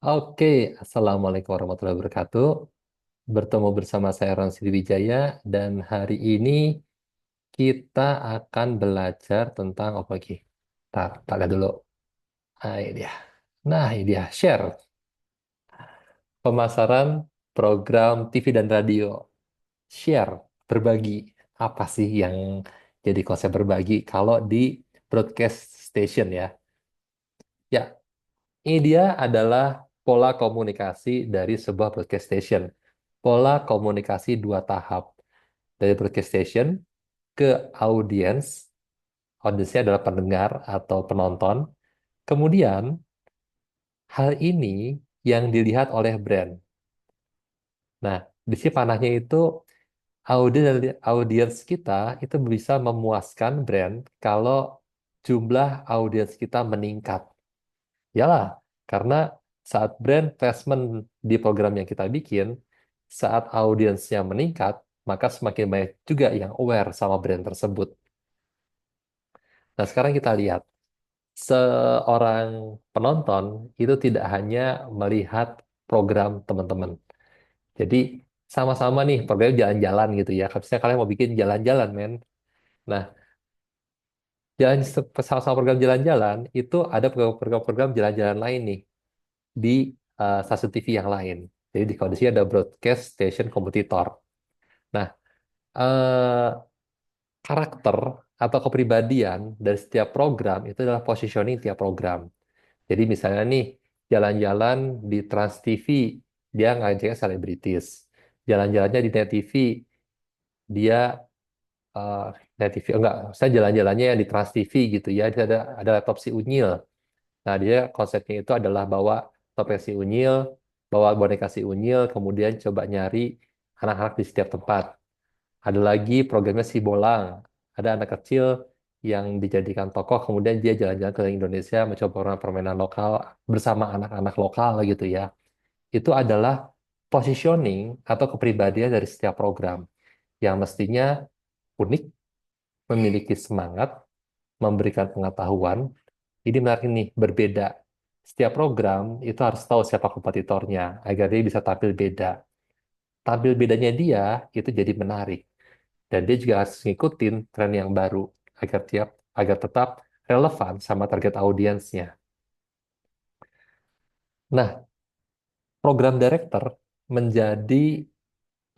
Oke, Assalamualaikum warahmatullahi wabarakatuh. Bertemu bersama saya Ron Sriwijaya dan hari ini kita akan belajar tentang apa lagi? Tak lihat dulu. Nah, ini dia. Share pemasaran program TV dan radio. Share, berbagi. Apa sih yang jadi konsep berbagi kalau di broadcast station ya? Ya, ini dia adalah pola komunikasi dari sebuah broadcast station. Pola komunikasi dua tahap. Dari broadcast station ke audiens. Audiensnya adalah pendengar atau penonton. Kemudian, hal ini yang dilihat oleh brand. Nah, di sini panahnya itu audiens kita itu bisa memuaskan brand kalau jumlah audiens kita meningkat. Yalah, karena saat brand placement di program yang kita bikin, saat audiensnya meningkat, maka semakin banyak juga yang aware sama brand tersebut. Nah, sekarang kita lihat, seorang penonton itu tidak hanya melihat program teman-teman. Jadi, sama-sama nih program jalan-jalan gitu ya. Misalnya kalian mau bikin jalan-jalan, men. Nah, jalan sama-sama program jalan-jalan, itu ada program-program jalan-jalan lain nih di stasiun TV yang lain. Jadi di kondisi ada broadcast station kompetitor. Nah, eh, karakter atau kepribadian dari setiap program itu adalah positioning tiap program. Jadi misalnya nih, jalan-jalan di Trans TV, dia ngajaknya selebritis. Jalan-jalannya di Net TV, dia eh, Net TV, enggak, saya jalan-jalannya yang di Trans TV gitu ya. Dia ada laptop si Unyil. Nah, dia konsepnya itu adalah bawa topeng si Unyil, bawa boneka si Unyil, kemudian coba nyari anak-anak di setiap tempat. Ada lagi programnya si Bolang. Ada anak kecil yang dijadikan tokoh, kemudian dia jalan-jalan ke Indonesia, mencoba permainan lokal bersama anak-anak lokal gitu ya. Itu adalah positioning atau kepribadian dari setiap program yang mestinya unik, memiliki semangat, memberikan pengetahuan. Ini menarik nih, berbeda. Setiap program itu harus tahu siapa kompetitornya agar dia bisa tampil beda. Tampil bedanya dia itu jadi menarik. Dan dia juga harus ngikutin tren yang baru agar tetap relevan sama target audiensnya. Nah, program director menjadi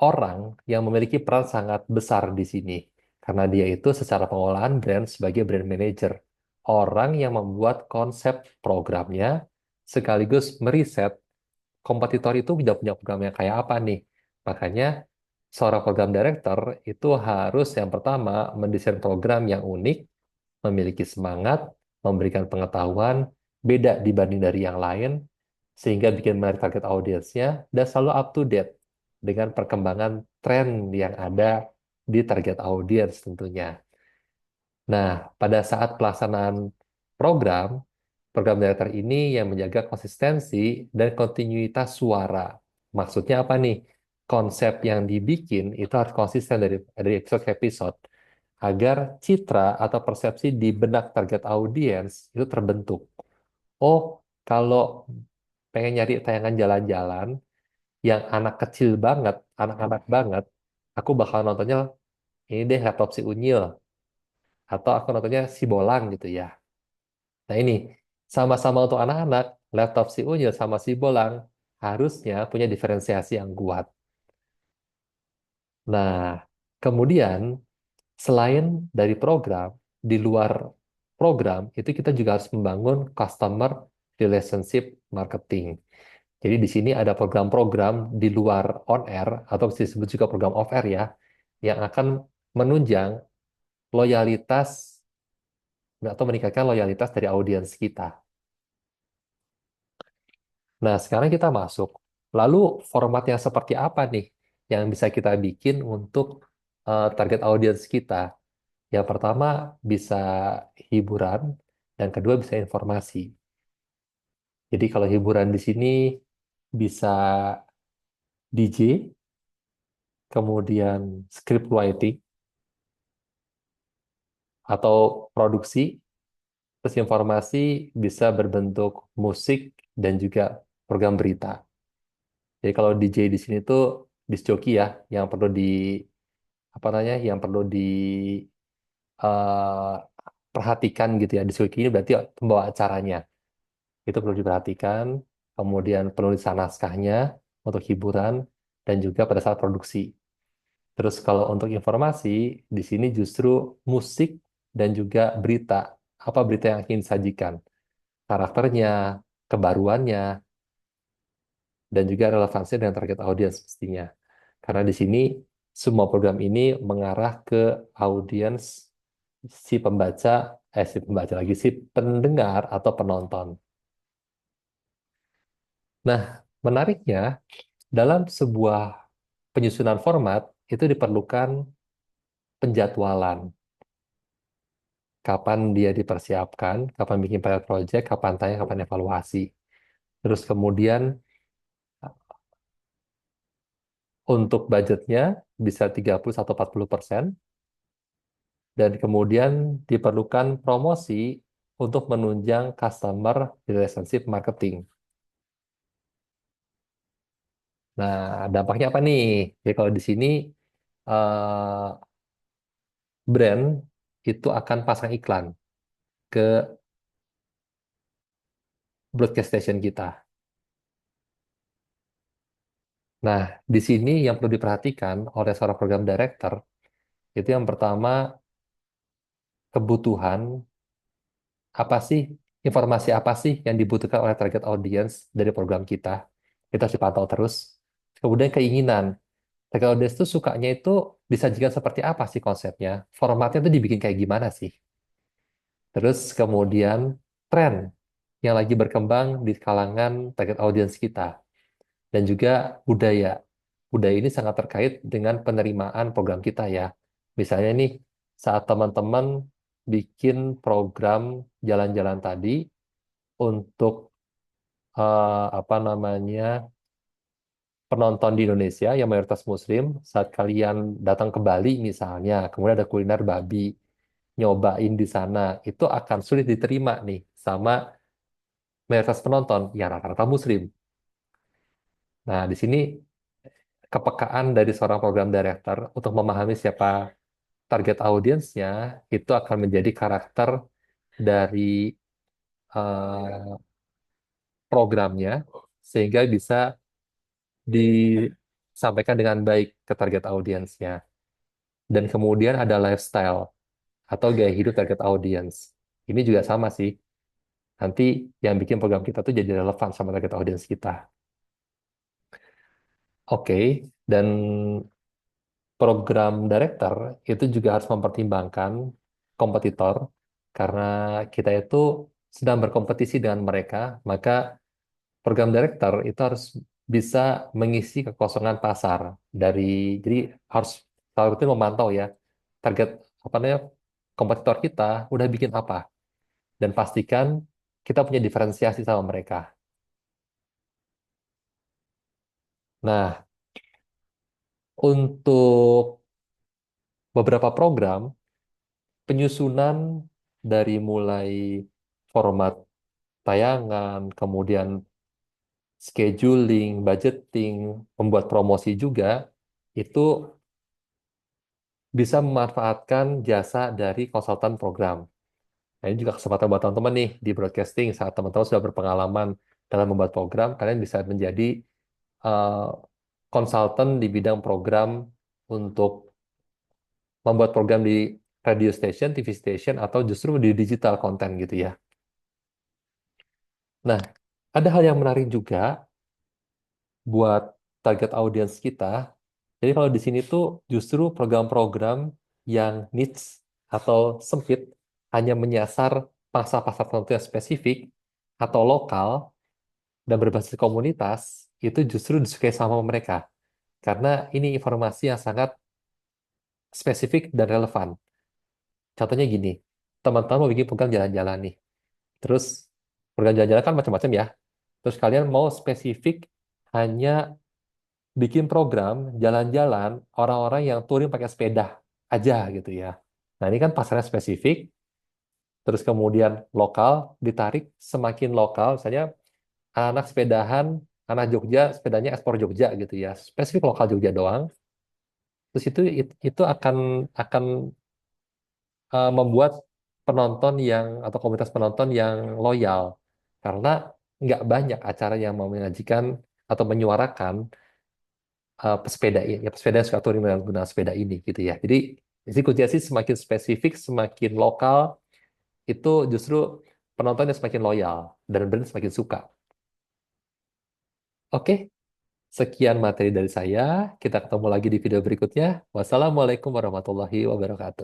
orang yang memiliki peran sangat besar di sini. Karena dia itu secara pengolahan brand sebagai brand manager. Orang yang membuat konsep programnya sekaligus meriset kompetitor itu tidak punya program yang kayak apa nih. Makanya seorang program director itu harus yang pertama mendesain program yang unik, memiliki semangat, memberikan pengetahuan, beda dibanding dari yang lain, sehingga bikin menarik target audiensnya, dan selalu up to date dengan perkembangan tren yang ada di target audiens tentunya. Nah, pada saat pelaksanaan program, program director ini yang menjaga konsistensi dan kontinuitas suara. Maksudnya apa nih? Konsep yang dibikin itu harus konsisten dari episode ke episode agar citra atau persepsi di benak target audiens itu terbentuk. Oh, kalau pengen nyari tayangan jalan-jalan yang anak kecil banget, anak-anak banget, aku bakal nontonnya ini deh laptop si Unyil atau aku nontonnya si Bolang gitu ya. Nah ini sama-sama untuk anak-anak, laptop si Unyil sama si Bolang harusnya punya diferensiasi yang kuat. Nah, kemudian selain dari program, di luar program itu kita juga harus membangun customer relationship marketing. Jadi di sini ada program-program di luar on air atau disebut juga program off air ya, yang akan menunjang loyalitas atau meningkatkan loyalitas dari audiens kita. Nah, sekarang kita masuk. Lalu formatnya seperti apa nih yang bisa kita bikin untuk target audiens kita? Yang pertama bisa hiburan, dan kedua bisa informasi. Jadi kalau hiburan di sini bisa DJ, kemudian script writing atau produksi, terus informasi bisa berbentuk musik dan juga program berita. Jadi kalau DJ di sini tuh disc jockey ya, yang perlu di apa namanya, yang perlu di eh, perhatikan gitu ya. Disc jockey ini berarti pembawa acaranya. Itu perlu diperhatikan. Kemudian penulisan naskahnya untuk hiburan dan juga pada saat produksi. Terus kalau untuk informasi, di sini justru musik dan juga berita. Apa berita yang ingin disajikan? Karakternya, kebaruannya, dan juga relevansi dengan target audiens pastinya. Karena di sini semua program ini mengarah ke audiens si pembaca, si pembaca lagi, si pendengar atau penonton. Nah, menariknya dalam sebuah penyusunan format itu diperlukan penjadwalan. Kapan dia dipersiapkan, kapan bikin pilot project, kapan tayang, kapan evaluasi. Terus kemudian untuk budgetnya bisa 30 atau 40%. Dan kemudian diperlukan promosi untuk menunjang customer relationship marketing. Nah, dampaknya apa nih? Ya kalau di sini eh, brand itu akan pasang iklan ke broadcast station kita. Nah, di sini yang perlu diperhatikan oleh seorang program director itu yang pertama kebutuhan apa sih, informasi apa sih yang dibutuhkan oleh target audience dari program kita. Kita harus dipantau terus. Kemudian keinginan. Target audience tuh sukanya itu disajikan seperti apa sih konsepnya? Formatnya tuh dibikin kayak gimana sih? Terus kemudian tren yang lagi berkembang di kalangan target audience kita. Dan juga budaya. Budaya ini sangat terkait dengan penerimaan program kita ya. Misalnya nih, saat teman-teman bikin program jalan-jalan tadi untuk apa namanya penonton di Indonesia yang mayoritas Muslim, saat kalian datang ke Bali misalnya, kemudian ada kuliner babi, nyobain di sana, itu akan sulit diterima nih sama mayoritas penonton yang rata-rata Muslim. Nah, di sini kepekaan dari seorang program director untuk memahami siapa target audiensnya itu akan menjadi karakter dari eh, programnya sehingga bisa disampaikan dengan baik ke target audiensnya. Dan kemudian ada lifestyle atau gaya hidup target audience. Ini juga sama sih. Nanti yang bikin program kita tuh jadi relevan sama target audience kita. Oke, dan program director itu juga harus mempertimbangkan kompetitor karena kita itu sedang berkompetisi dengan mereka, maka program director itu harus bisa mengisi kekosongan pasar dari jadi harus selalu rutin memantau ya target apa namanya kompetitor kita udah bikin apa dan pastikan kita punya diferensiasi sama mereka. Nah, untuk beberapa program penyusunan dari mulai format tayangan, kemudian scheduling, budgeting, membuat promosi juga itu bisa memanfaatkan jasa dari konsultan program. Nah, ini juga kesempatan buat teman-teman nih di broadcasting saat teman-teman sudah berpengalaman dalam membuat program, kalian bisa menjadi eh, konsultan di bidang program untuk membuat program di radio station, TV station, atau justru di digital content gitu ya. Nah, ada hal yang menarik juga buat target audience kita. Jadi kalau di sini tuh justru program-program yang niche atau sempit hanya menyasar pasar-pasar tertentu yang spesifik atau lokal dan berbasis komunitas itu justru disukai sama mereka. Karena ini informasi yang sangat spesifik dan relevan. Contohnya gini, teman-teman mau bikin program jalan-jalan nih. Terus program jalan-jalan kan macam-macam ya. Terus kalian mau spesifik hanya bikin program jalan-jalan orang-orang yang touring pakai sepeda aja gitu ya. Nah, ini kan pasarnya spesifik, terus kemudian lokal ditarik semakin lokal, misalnya anak sepedahan, anak Jogja, sepedanya ekspor Jogja gitu ya, spesifik lokal Jogja doang. Terus itu akan membuat penonton yang atau komunitas penonton yang loyal karena nggak banyak acara yang mau menyajikan atau menyuarakan pesepeda ini, ya pesepeda yang suka touring dengan menggunakan sepeda ini gitu ya. Jadi kuncinya sih semakin spesifik, semakin lokal, itu justru penontonnya semakin loyal dan brand semakin suka. Oke, sekian materi dari saya. Kita ketemu lagi di video berikutnya. Wassalamualaikum warahmatullahi wabarakatuh.